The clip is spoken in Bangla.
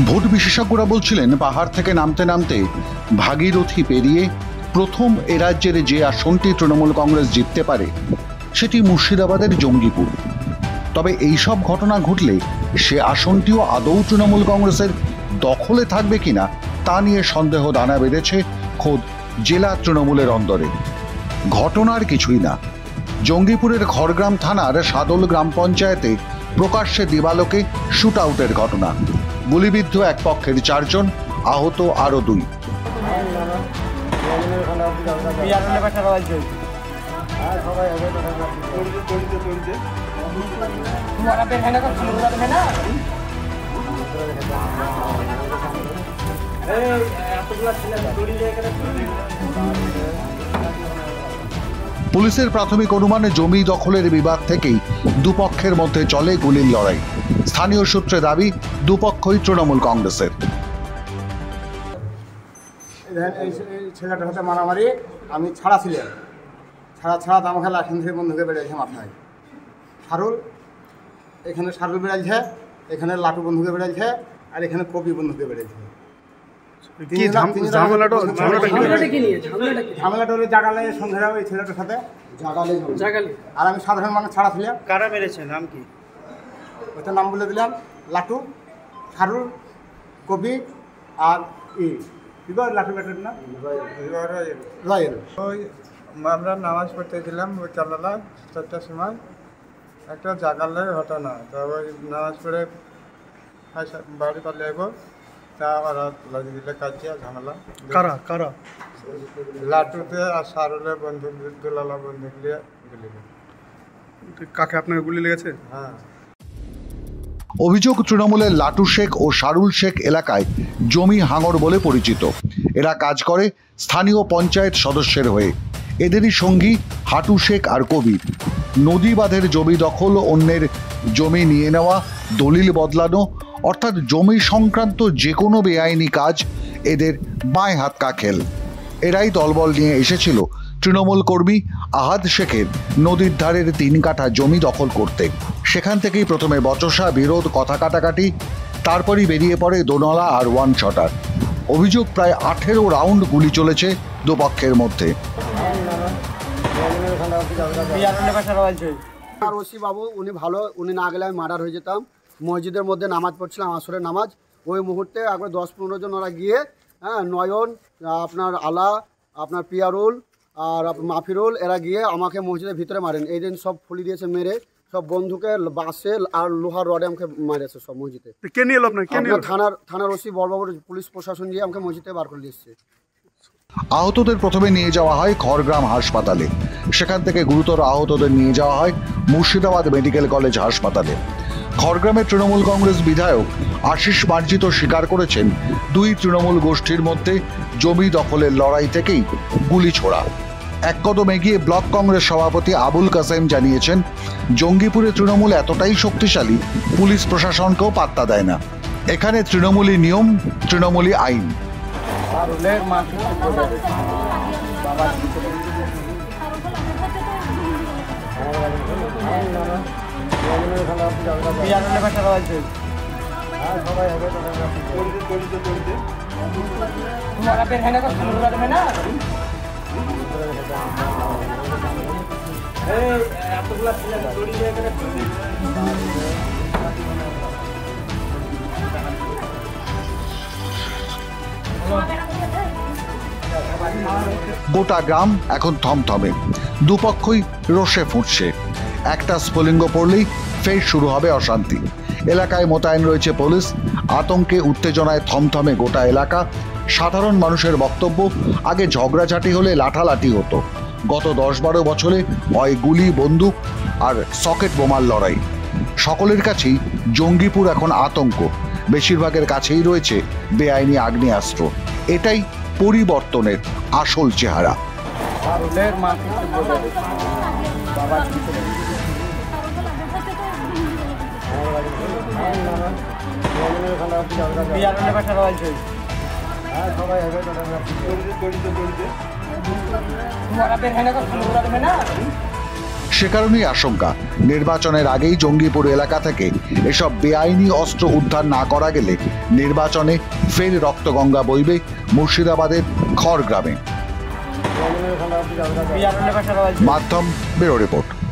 ভোট বিশেষজ্ঞরা বলছিলেন, পাহাড় থেকে নামতে নামতে ভাগীরথী পেরিয়ে প্রথম এ রাজ্যের যে আসনটি তৃণমূল কংগ্রেস জিততে পারে সেটি মুর্শিদাবাদের জঙ্গিপুর। তবে এইসব ঘটনা ঘটলে সে আসনটিও আদৌ তৃণমূল কংগ্রেসের দখলে থাকবে কিনা তা নিয়ে সন্দেহ দানা বেঁধেছে খোদ জেলা তৃণমূলের অন্দরে। ঘটনার কিছুই না, জঙ্গিপুরের খড়গ্রাম থানার সাদল গ্রাম পঞ্চায়েতে প্রকাশ্যে দিবালোকে শুট আউটের ঘটনা। গুলিবিদ্ধ এক পক্ষের 4 জন, আহত আরো 2। পুলিশের প্রাথমিক অনুমানে জমি দখলের বিবাদ থেকেই দুপক্ষের মধ্যে চলে গুলির লড়াই। স্থানীয় সূত্রে দাবি, দুপক্ষই তৃণমূল কংগ্রেসের। ছেলেটার সাথে মারামারি, আমি ছাড়া ছিলাম, ছাড়া আমাকে লাঠি থেকে বন্ধুকে বেড়েছে মাথায়। শারুল, এখানে শারুল বেড়েছে, এখানে লাটু বন্ধুকে বেড়েছে, আর এখানে কপি বন্ধুকে বেড়েছে। ঝামেলাটা হলে জাগালে সন্ধ্যায় ওই ছেলেটার সাথে জাগালে, আর আমি সাধারণ মানুষ ছাড়া ছিলাম। কারা মেরেছে, নাম কি? ওইটার নাম বলে দিলাম, লাটু, শারুল, কবি আর লাটু ব্যাটার না রয়েল। ওই আমরা নামাজ পড়তে দিলাম ওই কালালা 4টার সময়, একটা জাগালের ঘটনা। তারপর নামাজ পড়ে বাড়ি পালে যাবো, তা ওরা লাগিয়ে দিলে কাজিয়া ঝামেলা। কারা কারা? লাটুতে আর শারুলের বন্ধু, দুলালা বন্ধু দিয়ে গুলি। কাকে আপনার গুলি লেগেছে? হ্যাঁ। অভিযোগ, তৃণমূলের লাটু শেখ ও শারুল শেখ এলাকায় জমি হাঙর বলে পরিচিত। এরা কাজ করে স্থানীয় পঞ্চায়েত সদস্যের হয়ে। এদেরই সঙ্গী হাটু শেখ আর কবির। নদী বাঁধের জমি দখল, অন্যের জমি নিয়ে নেওয়া, দলিল বদলানো, অর্থাৎ জমি সংক্রান্ত যে কোনো বেআইনি কাজ এদের বাঁয় হাত কাখেল। এরাই দলবল নিয়ে এসেছিল তৃণমূল কর্মী আহাদ শেখের নদীর ধারের 3 কাঠা জমি দখল করতে। সেখান থেকেই প্রথমে বচসা, বিরোধ, কথা কাটাকাটি, তারপরই বেরিয়ে পড়ে দোনলা আর 1 শটার। অভিযোগ, প্রায় 18 রাউন্ড গুলি চলেছে দুপক্ষের মধ্যে। আর ওসি বাবু উনি ভালো, উনি না গেলে আমি মার্ডার হয়ে যেতাম। মসজিদের মধ্যে নামাজ পড়ছিলাম, আসরের নামাজ। ওই মুহূর্তে একবার 10-15 জন ওরা গিয়ে, নয়ন, আপনার আলা, আপনার পিয়ারুল আর মাফিরুল, এরা গিয়ে আমাকে মসজিদের ভিতরে মারেন। এই দিন সব ফুলি দিয়েছে, মেরে সব বন্ধুকে বাসে আর লোহার রডে আমাকে মারেছে সব মসজিদে। কে নিয়ে এলো আপনার? থানার ওসি বড়বাবুর পুলিশ প্রশাসন দিয়ে আমাকে মসজিদে বার করে দিচ্ছে। আহতদের প্রথমে নিয়ে যাওয়া হয় খড়গ্রাম হাসপাতালে, সেখান থেকে গুরুতর আহতদের নিয়ে যাওয়া হয় মুর্শিদাবাদ মেডিকেল কলেজ হাসপাতালে। খড়গ্রামের তৃণমূল কংগ্রেস বিধায়ক আশিস মার্জিত স্বীকার করেছেন, 2 তৃণমূল গোষ্ঠীর মধ্যে জমি দখলের লড়াই থেকেই গুলি ছোড়া। এক কদম এগিয়ে ব্লক কংগ্রেস সভাপতি আবুল কাসেম জানিয়েছেন, জঙ্গিপুরে তৃণমূল এতটাই শক্তিশালী, পুলিশ প্রশাসনকেও পাত্তা দেয় না। এখানে তৃণমূলী নিয়ম, তৃণমূলী আইন। গোটা গ্রাম এখন থমথমে, দুপক্ষই রোষে ফুটছে। একটা স্ফুলিঙ্গ পড়লেই ফের শুরু হবে অশান্তি। এলাকায় মোতায়েন রয়েছে পুলিশ। আতঙ্কে, উত্তেজনায় থমথমে গোটা এলাকা। সাধারণ মানুষের বক্তব্য, আগে ঝগড়াঝাটি হলে লাঠালাঠি হতো, গত 10-12 বছরে হয় গুলি, বন্দুক আর সকেট বোমার লড়াই। সকলের কাছেই জঙ্গিপুর এখন আতঙ্ক। বেশিরভাগের কাছেই রয়েছে বেআইনি আগ্নেয়াস্ত্র। এটাই পরিবর্তনের আসল চেহারা। সে কারণেই আশঙ্কা নির্বাচনের আগেই জঙ্গিপুর এলাকা থেকে এসব বেআইনি অস্ত্র উদ্ধার না করা গেলে নির্বাচনে ফের রক্তগঙ্গা বইবে মুর্শিদাবাদের খড়গ্রামে। মাধ্যম ব্যুরো রিপোর্ট।